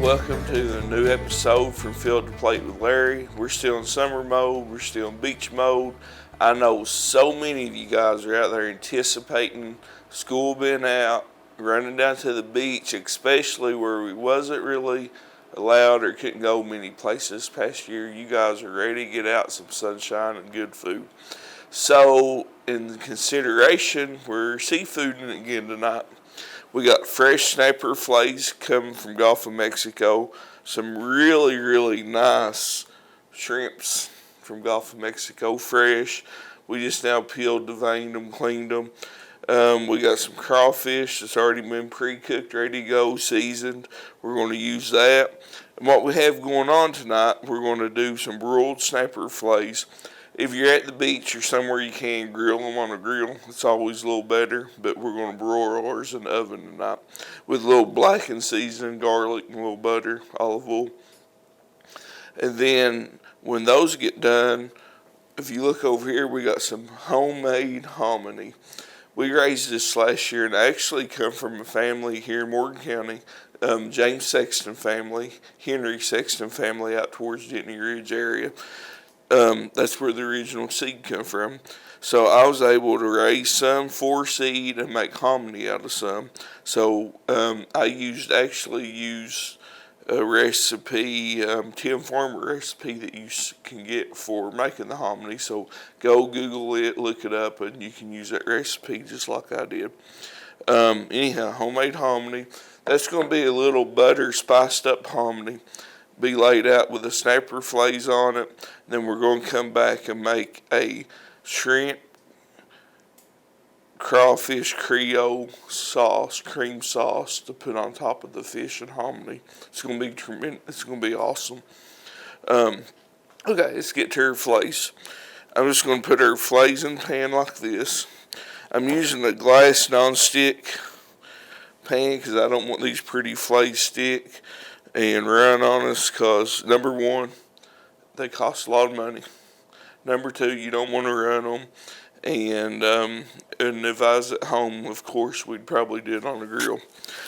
welcome to the new episode from Field to Plate with Larry. We're still in summer mode, we're still in beach mode. I know so many of you guys are out there anticipating school being out, running down to the beach, especially where we wasn't really allowed or couldn't go many places this past year. You guys are ready to get out some sunshine and good food. So, in consideration, we're seafooding again tonight. We got fresh snapper fillets coming from Gulf of Mexico. Some really, really nice shrimps from Gulf of Mexico, fresh. We just now peeled, deveined them, cleaned them. We got some crawfish that's already been pre-cooked, ready to go, seasoned. We're going to use that. And what we have going on tonight, we're going to do some broiled snapper fillets. If you're at the beach or somewhere you can grill them on a grill, it's always a little better. But we're going to broil ours in the oven tonight with a little blackened seasoning, garlic, and a little butter, olive oil. And then when those get done, if you look over here, we got some homemade hominy. We raised this last year, and I actually come from a family here in Morgan County, James Sexton family, Henry Sexton family out towards Dittany Ridge area. That's where the original seed come from. So I was able to raise some 4-seed and make hominy out of some. So I actually used a recipe, Tim Farmer recipe that you can get for making the hominy. So go Google it, look it up, and you can use that recipe just like I did. Anyhow, homemade hominy. That's going to be a little butter spiced up hominy. Be laid out with the snapper fillets on it. Then we're going to come back and make a shrimp crawfish Creole sauce, cream sauce to put on top of the fish and hominy. It's going to be tremendous. It's going to be awesome. Okay, let's get to our fillets. I'm just going to put our fillets in the pan like this. I'm using a glass nonstick pan because I don't want these pretty fillets stick and run on us, because number one, they cost a lot of money. Number two, you don't want to run them. And if I was at home, of course, we'd probably do it on the grill.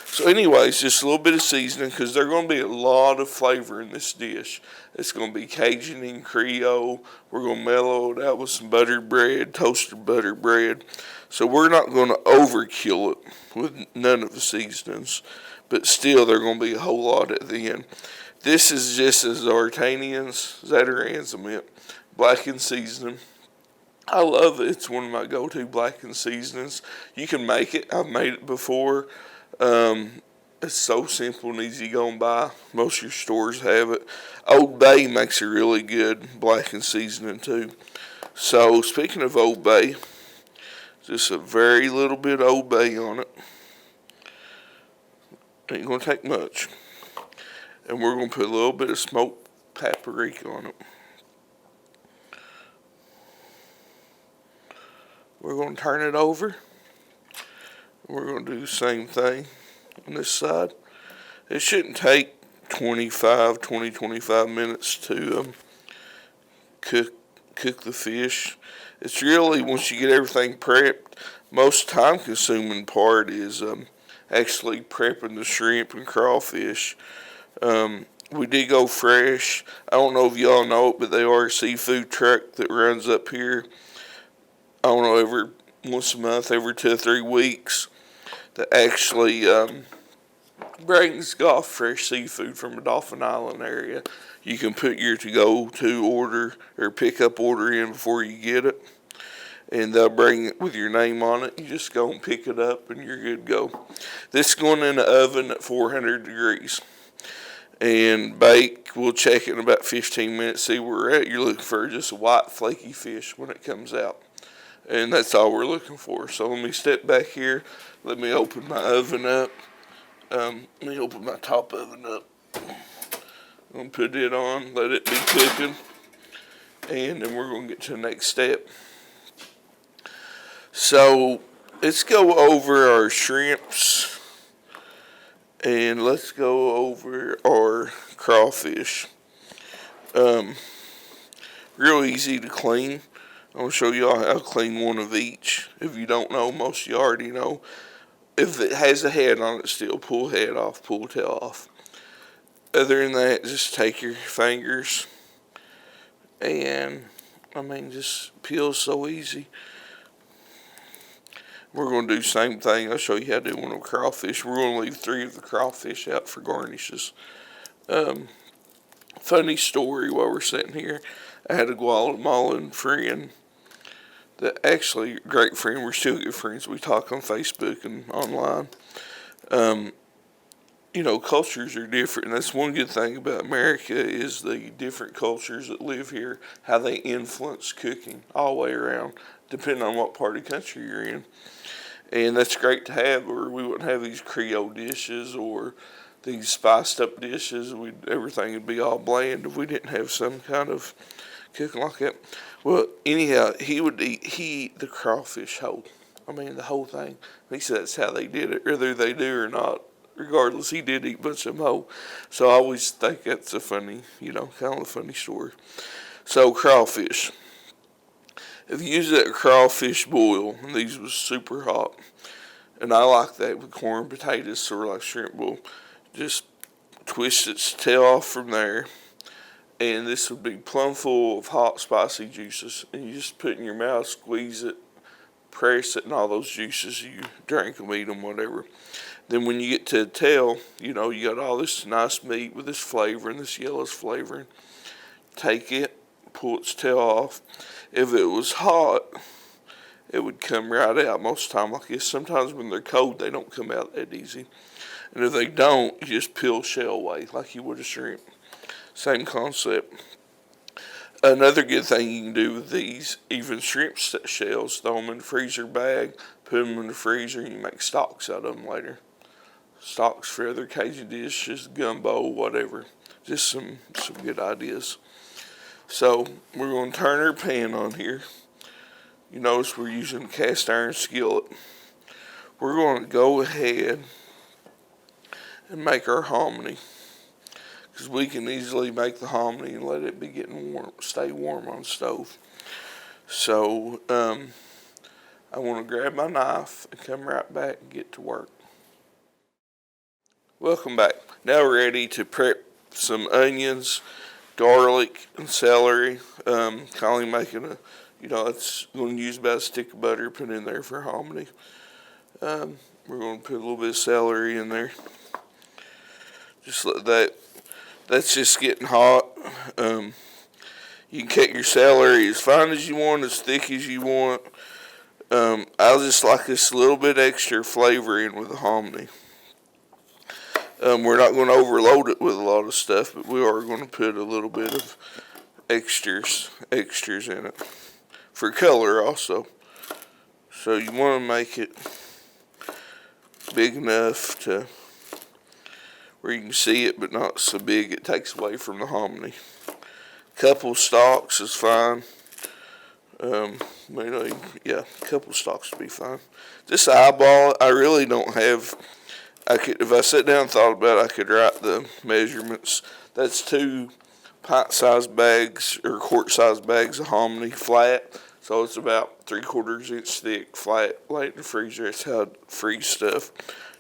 So anyways, just a little bit of seasoning, because there's going to be a lot of flavor in this dish. It's going to be Cajun and Creole. We're going to mellow it out with some buttered bread, toasted buttered bread. So we're not going to overkill it with none of the seasonings. But still, they're going to be a whole lot at the end. This is just as Zartanian's, Zatarain's mint, blackened seasoning. I love it. It's one of my go-to blackened seasonings. You can make it. I've made it before. It's so simple and easy to go and buy. Most of your stores have it. Old Bay makes a really good blackened seasoning too. So, speaking of Old Bay, just a very little bit of Old Bay on it. Ain't going to take much. And we're going to put a little bit of smoked paprika on it. We're going to turn it over. We're going to do the same thing on this side. It shouldn't take 25 minutes to cook the fish. It's really, once you get everything prepped, most time consuming part is actually prepping the shrimp and crawfish. We did go fresh. I don't know if y'all know it, but they are a seafood truck that runs up here. I don't know, every once a month, every 2 or 3 weeks, that actually brings Gulf fresh seafood from the Dauphin Island area. You can put your to-go-to order or pick-up order in before you get it. And they'll bring it with your name on it. You just go and pick it up and you're good to go. This is going in the oven at 400 degrees. And bake, we'll check it in about 15 minutes, see where we're at. You're looking for just a white flaky fish when it comes out. And that's all we're looking for. So let me step back here. Let me open my oven up. Let me open my top oven up. I'm going to put it on, let it be cooking. And then we're going to get to the next step. So let's go over our shrimps and let's go over our crawfish. Real easy to clean. I'm going to show y'all how to clean one of each. If you don't know, most of you already know. If it has a head on it still, pull head off, pull tail off. Other than that, just take your fingers and, just peels so easy. We're going to do the same thing. I'll show you how to do one of the crawfish. We're going to leave 3 of the crawfish out for garnishes. Funny story while we're sitting here. I had a Guatemalan friend that actually, great friend. We're still good friends. We talk on Facebook and online. Cultures are different. And that's one good thing about America is the different cultures that live here, how they influence cooking all the way around, depending on what part of the country you're in. And that's great to have, or we wouldn't have these Creole dishes or these spiced up dishes. Everything would be all bland if we didn't have some kind of cooking like that. Well, anyhow, he eat the crawfish whole. The whole thing. He said that's how they did it, whether they do or not. Regardless, he did eat a bunch of them whole. So I always think that's a funny, kind of a funny story. So crawfish. If you use that crawfish boil, and these was super hot, and I like that with corn, potatoes, sort of like shrimp boil, just twist its tail off from there, and this would be plumb full of hot, spicy juices, and you just put it in your mouth, squeeze it, press it, and all those juices, you drink them, eat them, whatever. Then when you get to the tail, you got all this nice meat with this flavoring, this yellowish flavoring. Take it, pull its tail off. If it was hot, it would come right out most of the time like this. Sometimes when they're cold, they don't come out that easy. And if they don't, you just peel shell away like you would a shrimp. Same concept. Another good thing you can do with these, even shrimp shells, throw them in the freezer bag, put them in the freezer, and you make stocks out of them later. Stocks for other Cajun dishes, gumbo, whatever. Just some good ideas. So we're going to turn our pan on here. You notice we're using a cast iron skillet. We're going to go ahead and make our hominy, because we can easily make the hominy and let it be getting warm, stay warm on the stove. So I want to grab my knife and come right back and get to work. Welcome back. Now we're ready to prep some onions, garlic, and celery. Kind of making it's going to use about a stick of butter put in there for hominy. We're going to put a little bit of celery in there. Just let that's just getting hot. You can cut your celery as fine as you want, as thick as you want. I just like this little bit extra flavor in with the hominy. We're not going to overload it with a lot of stuff, but we are going to put a little bit of extras in it for color also. So you want to make it big enough to where you can see it, but not so big it takes away from the hominy. Couple stalks is fine. A couple stalks would be fine. This eyeball, I really don't have. If I sat down and thought about it, I could write the measurements. That's 2 pint-sized bags or quart-sized bags of hominy flat. So it's about 3/4 inch thick, flat, laid in the freezer. That's how I freeze stuff.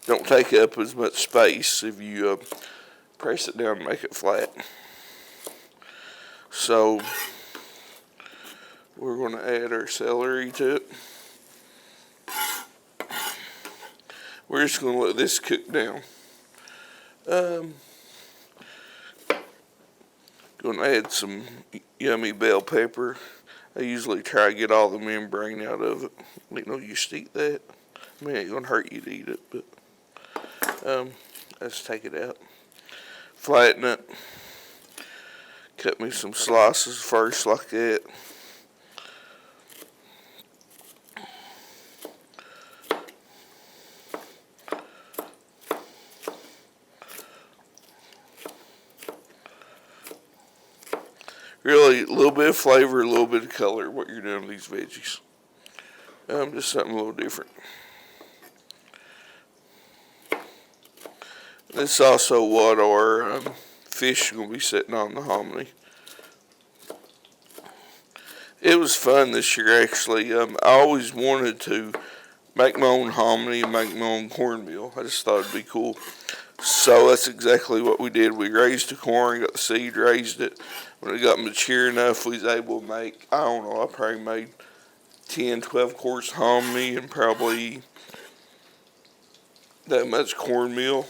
Don't take up as much space if you press it down and make it flat. So we're going to add our celery to it. We're just going to let this cook down. Going to add some yummy bell pepper. I usually try to get all the membrane out of it. You should eat that. It ain't going to hurt you to eat it, but let's take it out. Flatten it. Cut me some slices first like that. Really, a little bit of flavor, a little bit of color, what you're doing with these veggies. Just something a little different. This is also what our fish are going to be sitting on the hominy. It was fun this year, actually. I always wanted to make my own hominy and make my own cornmeal. I just thought it'd be cool. So that's exactly what we did. We raised the corn, got the seed, raised it. When it got mature enough, we was able to make, I don't know, I probably made 10, 12 quarts of hominy and probably that much cornmeal.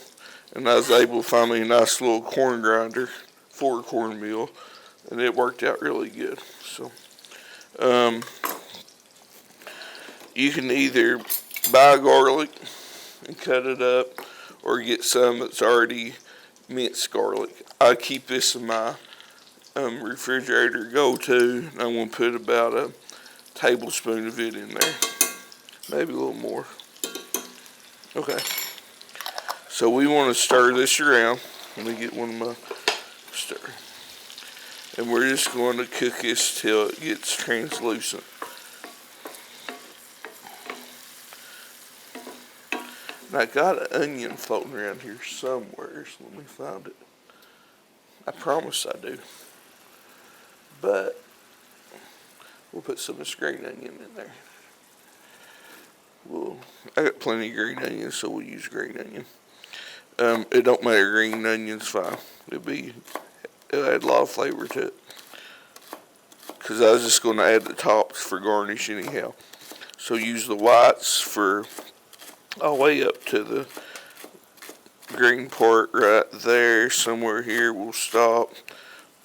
And I was able to find me a nice little corn grinder for cornmeal, and it worked out really good. So, you can either buy garlic and cut it up, or get some that's already minced garlic. I keep this in my refrigerator go-to, and I'm going to put about a tablespoon of it in there, maybe a little more. Okay, so we want to stir this around. Let me get one of my stir, and we're just going to cook this till it gets translucent. And I got an onion floating around here somewhere, so let me find it. I promise I do. But we'll put some of this green onion in there. I got plenty of green onions, so we'll use green onion. It don't matter, green onion's fine. It'll add a lot of flavor to it. Because I was just going to add the tops for garnish anyhow. So use the whites for all the way up to the green part right there. Somewhere here we'll stop.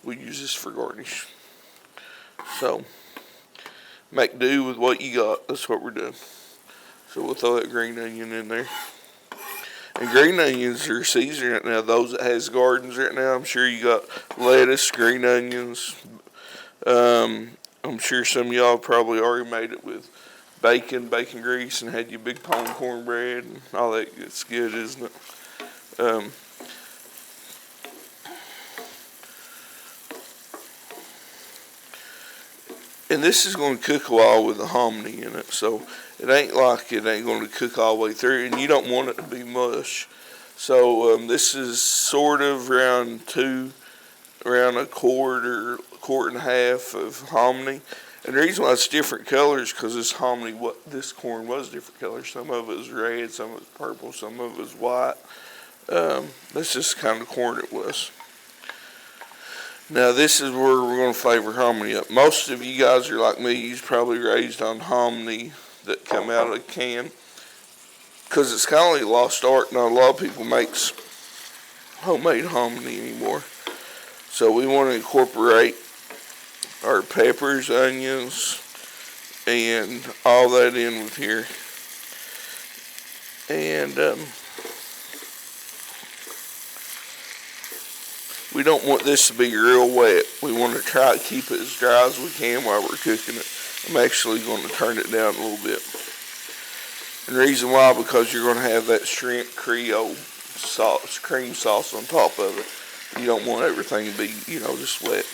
We'll use this for garnish. So make do with what you got. That's what we're doing. So we'll throw that green onion in there. And green onions are seasoned right now. Those that has gardens right now, I'm sure you got lettuce, green onions. I'm sure some of y'all probably already made it with bacon grease, and had your big pone cornbread and all that. It's good, isn't it? And this is going to cook a while with the hominy in it, so it ain't going to cook all the way through, and you don't want it to be mush. So this is sort of around a quart or quart and a half of hominy. And the reason why it's different colors, because this corn was different colors. Some of it was red, some of it was purple, some of it was white. That's just the kind of corn it was. Now this is where we're going to flavor hominy up. Most of you guys are like me. You're probably raised on hominy that come out of a can, because it's kind of like lost art. Not a lot of people makes homemade hominy anymore. So we want to incorporate our peppers, onions, and all that in with here. And we don't want this to be real wet. We want to try to keep it as dry as we can while we're cooking it. I'm actually going to turn it down a little bit. And the reason why, because you're going to have that shrimp Creole sauce, cream sauce on top of it. You don't want everything to be, just wet.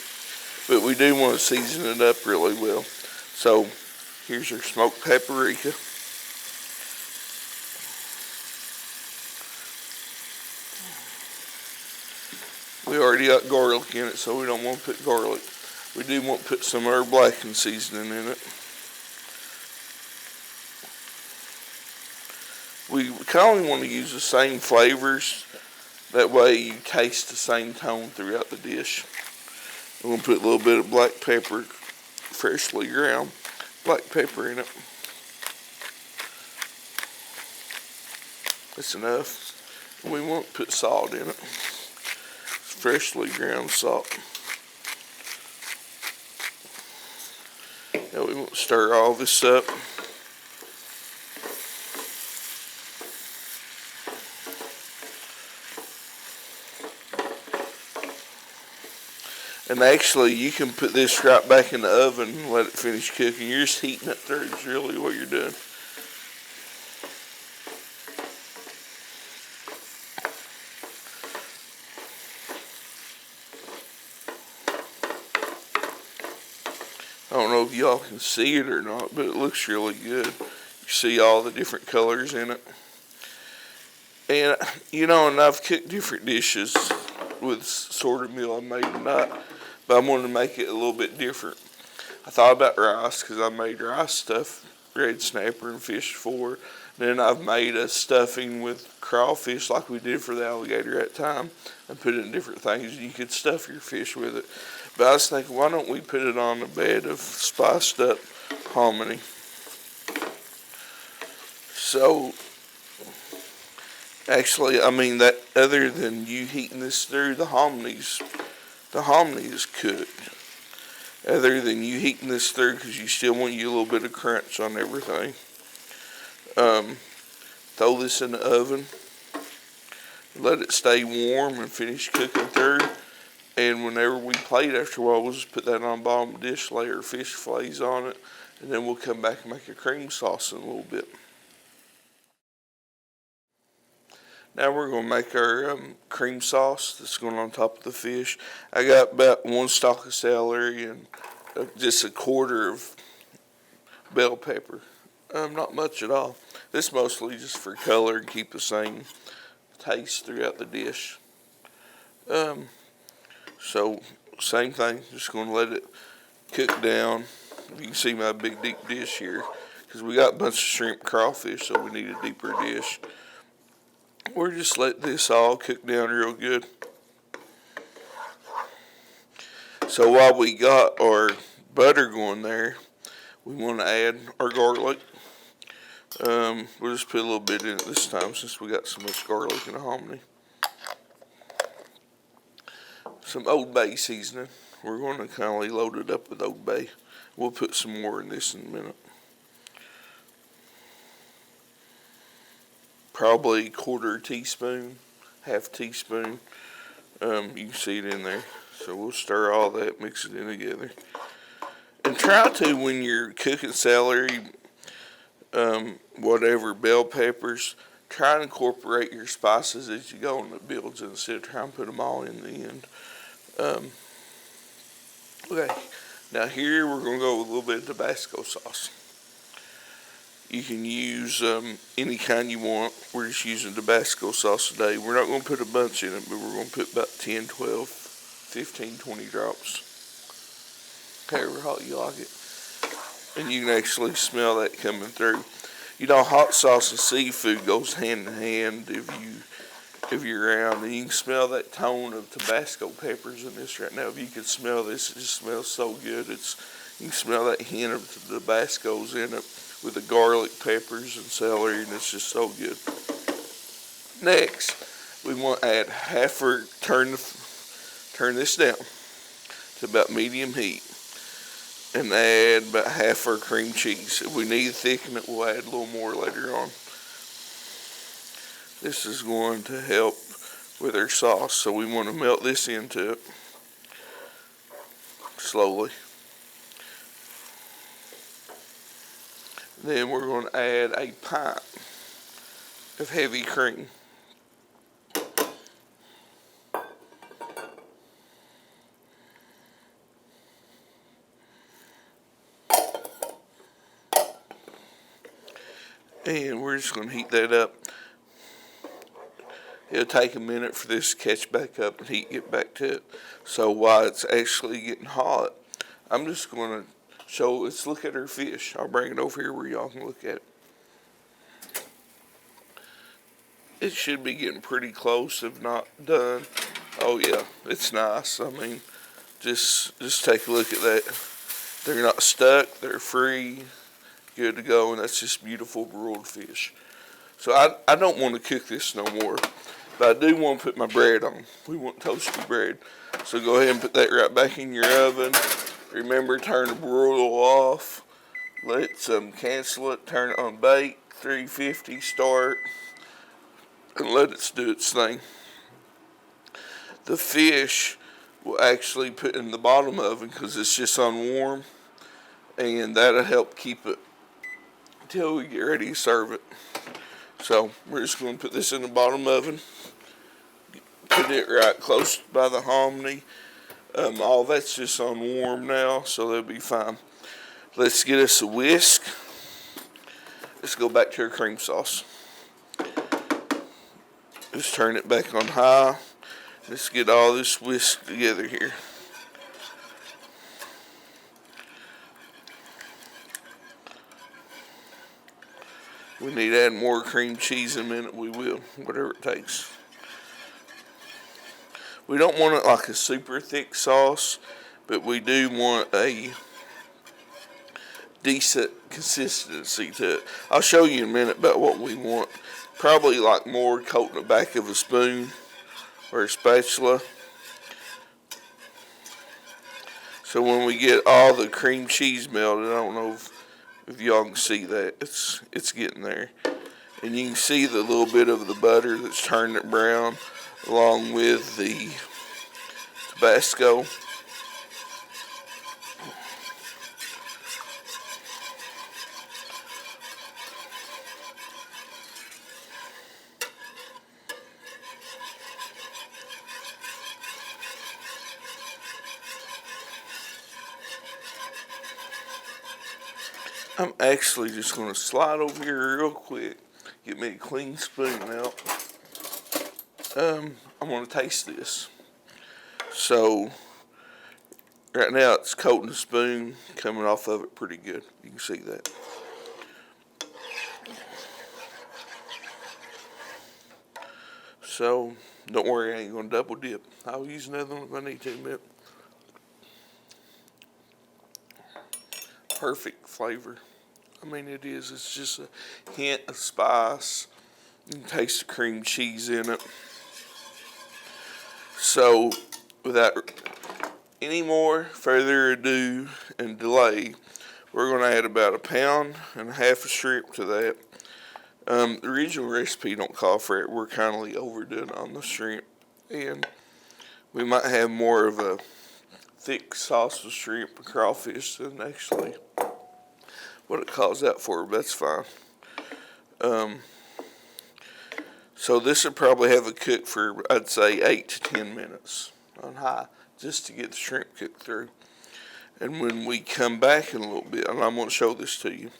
But we do want to season it up really well. So here's our smoked paprika. We already got garlic in it, so we don't want to put garlic. We do want to put some of our blackened seasoning in it. We kind of want to use the same flavors. That way you taste the same tone throughout the dish. I'm going to put a little bit of black pepper, freshly ground black pepper in it. That's enough. We won't put salt in it. Freshly ground salt. Now we won't stir all this up. And actually, you can put this right back in the oven and let it finish cooking. You're just heating it through is really what you're doing. I don't know if y'all can see it or not, but it looks really good. You see all the different colors in it. And, and I've cooked different dishes with sort of meal I made tonight, but I wanted to make it a little bit different. I thought about rice, because I made rice stuff, red snapper and fish before. Then I've made a stuffing with crawfish like we did for the alligator at the time and put it in different things. You could stuff your fish with it. But I was thinking, why don't we put it on a bed of spiced up hominy? So, actually, I mean, that other than you heating this through, the hominy is cooked. Other than you heating this through, because you still want you a little bit of crunch on everything. Throw this in the oven. Let it stay warm and finish cooking through. And whenever we plate after a while, we'll just put that on the bottom of the dish, layer fish fillets on it, and then we'll come back and make a cream sauce in a little bit. Now we're going to make our cream sauce that's going on top of the fish. I got about 1 stalk of celery and just a quarter of bell pepper. Not much at all. This mostly just for color and keep the same taste throughout the dish. So same thing, just going to let it cook down. You can see my big deep dish here because we got a bunch of shrimp crawfish, so we need a deeper dish. We're just let this all cook down real good. So while we got our butter going there, we want to add our garlic. We'll just put a little bit in it this time since we got so much garlic in the hominy. Some Old Bay seasoning. We're going to kind of load it up with Old Bay. We'll put some more in this in a minute. Probably 1/4 teaspoon, 1/2 teaspoon. You can see it in there. So we'll stir all that, mix it in together. And try to, when you're cooking celery, whatever, bell peppers, try and incorporate your spices as you go, and it builds instead of trying to put them all in the end. Okay, now here we're going to go with a little bit of Tabasco sauce. You can use any kind you want. We're just using Tabasco sauce today. We're not going to put a bunch in it, but we're going to put about 10, 12, 15, 20 drops. However hot you like it. And you can actually smell that coming through. You know, hot sauce and seafood goes hand in hand if you're around. And you can smell that tone of Tabasco peppers in this right now. If you could smell this, it just smells so good. You can smell that hint of Tabasco's in it, with the garlic, peppers, and celery, and it's just so good. Next, we want to add turn this down to about medium heat, and add about half our cream cheese. If we need to thicken it, we'll add a little more later on. This is going to help with our sauce, so we want to melt this into it slowly. Then we're going to add a pint of heavy cream. And we're just going to heat that up. It'll take a minute for this to catch back up and heat get back to it. So while it's actually getting hot, I'm just going to let's look at our fish. I'll bring it over here where y'all can look at it. It should be getting pretty close, if not done. Oh yeah, it's nice. I mean, just take a look at that. They're not stuck, they're free, good to go, and that's just beautiful broiled fish. So I don't want to cook this no more, but I do want to put my bread on. We want toasty bread. So go ahead and put that right back in your oven. Remember, turn the broil off. Let's cancel it. Turn it on bake. 350. Start. And let it do its thing. The fish will actually put in the bottom oven because it's just on warm. And that'll help keep it until we get ready to serve it. So we're just going to put this in the bottom oven. Put it right close by the hominy. All that's just on warm now, so that'll be fine. Let's get us a whisk. Let's go back to our cream sauce. Just turn it back on high. Let's get all this whisk together here. we need to add more cream cheese in a minute, we will, whatever it takes. We don't want it like a super thick sauce, but we do want a decent consistency to it. I'll show you in a minute about what we want. Probably like more coating the back of a spoon or a spatula. So when we get all the cream cheese melted, I don't know if y'all can see that. It's getting there. And you can see the little bit of the butter that's turning it brown along with the Tabasco. I'm actually just going to slide over here real quick, get me a clean spoon out. I'm going to taste this. So, right now it's coating the spoon, coming off of it pretty good. You can see that. So, don't worry, I ain't going to double dip. I'll use another one if I need to, man. Perfect flavor. I mean, it is. It's just a hint of spice. You can taste the cream cheese in it. So, without any more further ado and delay, we're going to add about 1.5 pounds of shrimp to that. The original recipe don't call for it. We're kindly overdoing it on the shrimp, and we might have more of a thick sauce with shrimp and crawfish than actually what it calls out for, but that's fine. So this would probably have it cooked for, I'd say, 8 to 10 minutes on high, just to get the shrimp cooked through. And when we come back in a little bit, and I'm going to show this to you,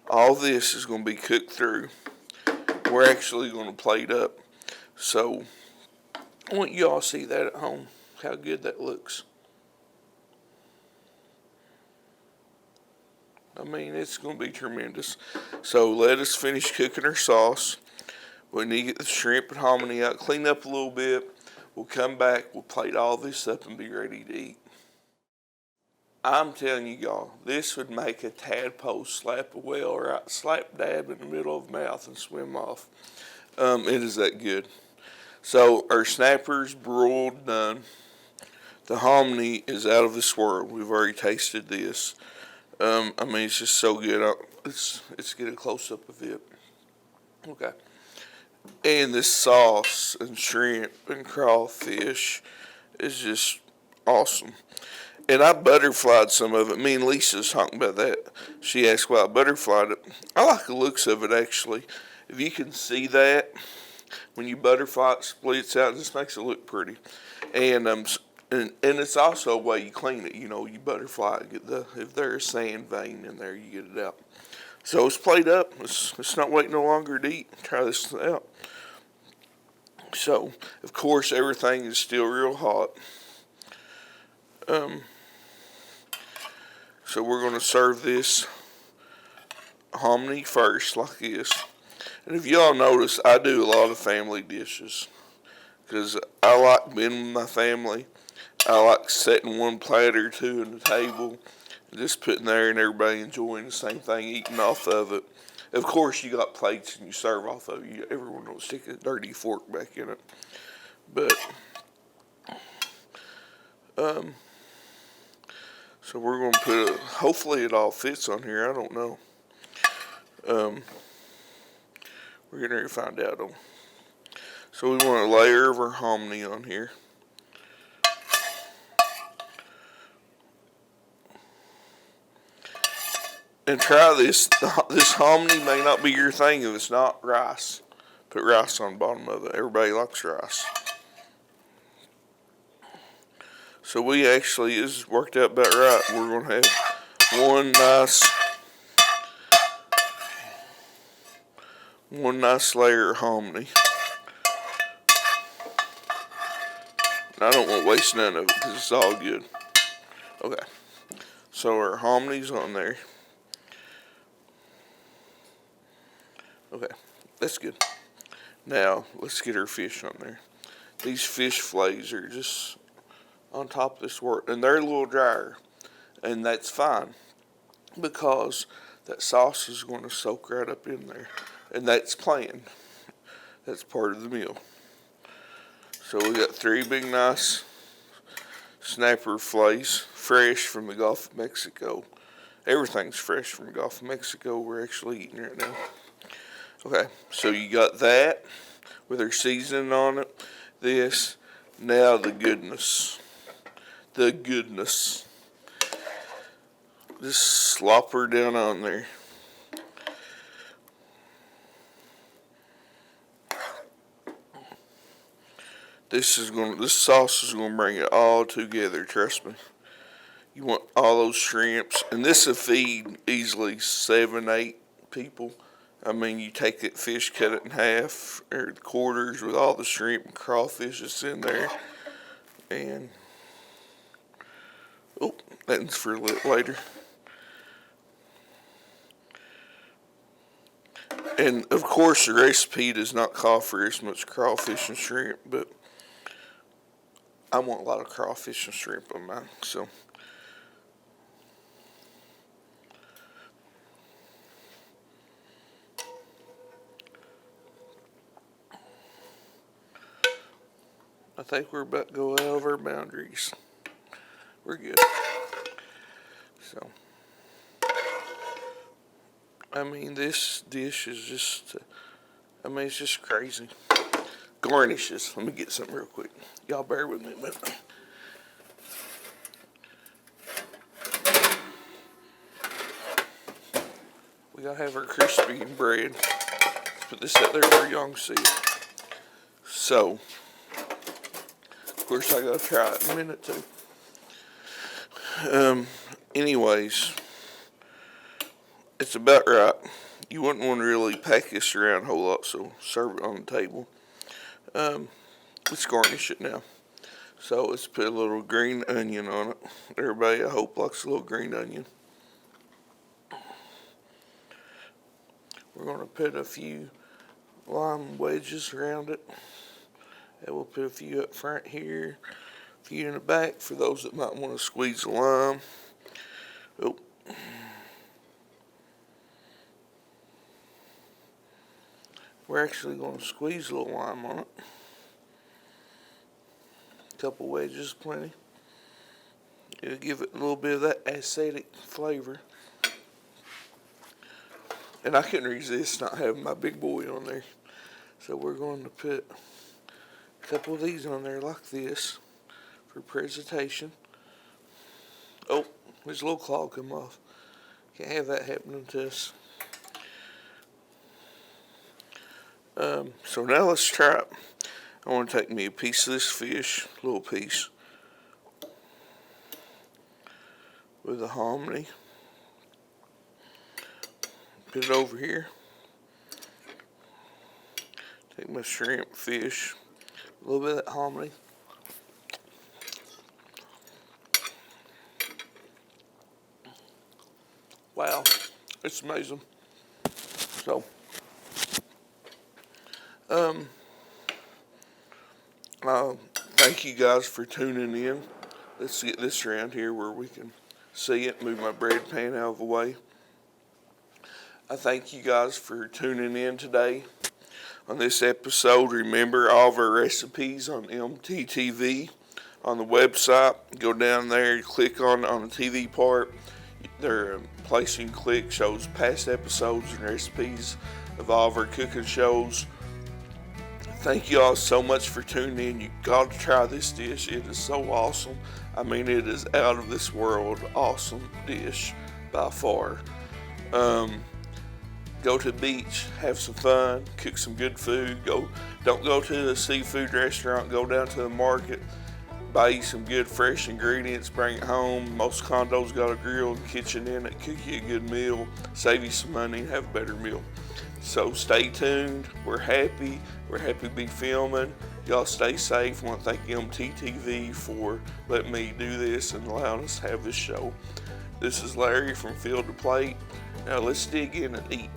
all this is going to be cooked through. We're actually going to plate up. So I want you all to see that at home, how good that looks. I mean, it's going to be tremendous. So let us finish cooking our sauce. We need to get the shrimp and hominy out, clean up a little bit. We'll come back, we'll plate all this up and be ready to eat. I'm telling you y'all, this would make a tadpole slap a whale right slap dab in the middle of the mouth and swim off. It is that good. So our snappers broiled done. The hominy is out of this world. We've already tasted this. I mean, it's just so good. Let's get a close up of it. Okay. And this sauce and shrimp and crawfish is just awesome. And I butterflied some of it. Me and Lisa's talking about that. She asked why I butterflied it. I like the looks of it, actually. If you can see that, when you butterfly it, splits out, it just makes it look pretty. And it's also a way you clean it. You know, you butterfly it, if there's sand vein in there, you get it out. So it's plate up. It's not waiting no longer to eat. Try this out. So, of course, everything is still real hot. So we're going to serve this hominy first, like this. And if y'all notice, I do a lot of family dishes because I like being with my family. I like setting one platter or two on the table, and just putting there and everybody enjoying the same thing, eating off of it. Of course, you got plates and you serve off of it. Everyone don't stick a dirty fork back in it. But, so we're going to put hopefully it all fits on here. I don't know. We're going to find out. So we want a layer of our hominy on here. And try this. This hominy may not be your thing if it's not rice. Put rice on the bottom of it. Everybody likes rice. So we actually, this worked out about right. We're going to have one nice layer of hominy. I don't want to waste none of it because it's all good. Okay. So our hominy's on there. Okay, that's good. Now, let's get our fish on there. These fish fillets are just on top of this work, and they're a little drier, and that's fine because that sauce is going to soak right up in there, and that's planned. That's part of the meal. So we got 3 big nice snapper fillets, fresh from the Gulf of Mexico. Everything's fresh from the Gulf of Mexico. We're actually eating right now. Okay, so you got that with our seasoning on it. This, now the goodness. The goodness. Just slop her down on there. This sauce is gonna bring it all together, trust me. You want all those shrimps, and this will feed easily 7, 8 people. I mean, you take that fish, cut it in half, or quarters with all the shrimp and crawfish that's in there. And, oh, that's for a little later. And, of course, the recipe does not call for as much crawfish and shrimp, but I want a lot of crawfish and shrimp on mine, so. I think we're about to go out of our boundaries. We're good. So, I mean, this dish is just, it's just crazy. Garnishes. Let me get something real quick. Y'all bear with me a minute. We gotta have our crispy bread. Let's put this out there where y'all can see it. So, of course, I gotta try it in a minute too. Anyways, it's about right. You wouldn't want to really pack this around a whole lot, so serve it on the table. Let's garnish it now. So let's put a little green onion on it. Everybody, I hope, likes a little green onion. We're going to put a few lime wedges around it. And we'll put a few up front here, a few in the back for those that might want to squeeze the lime. Oh. We're actually going to squeeze a little lime on it. A couple wedges, plenty. It'll give it a little bit of that acidic flavor. And I couldn't resist not having my big boy on there. So we're going to put a couple of these on there like this for presentation. Oh, there's a little claw come off. Can't have that happening to us. So now let's try it. I want to take me a piece of this fish, a little piece, with a hominy. Put it over here. Take my shrimp, fish, a little bit of that hominy. Wow, it's amazing. So, thank you guys for tuning in. Let's get this around here where we can see it. Move my bread pan out of the way. I thank you guys for tuning in today on this episode. Remember all of our recipes on MTTV on the website. Go down there, click on the TV part. Their place you can click shows past episodes and recipes of all of our cooking shows. Thank you all so much for tuning in. You got to try this dish. It is so awesome. I mean, it is out of this world awesome dish by far. Go to the beach, have some fun, cook some good food. Don't go to a seafood restaurant. Go down to the market, buy you some good fresh ingredients, bring it home. Most condos got a grill and kitchen in it. Cook you a good meal, save you some money, and have a better meal. So stay tuned. We're happy to be filming. Y'all stay safe. I want to thank MTTV for letting me do this and allowing us to have this show. This is Larry from Field to Plate. Now let's dig in and eat.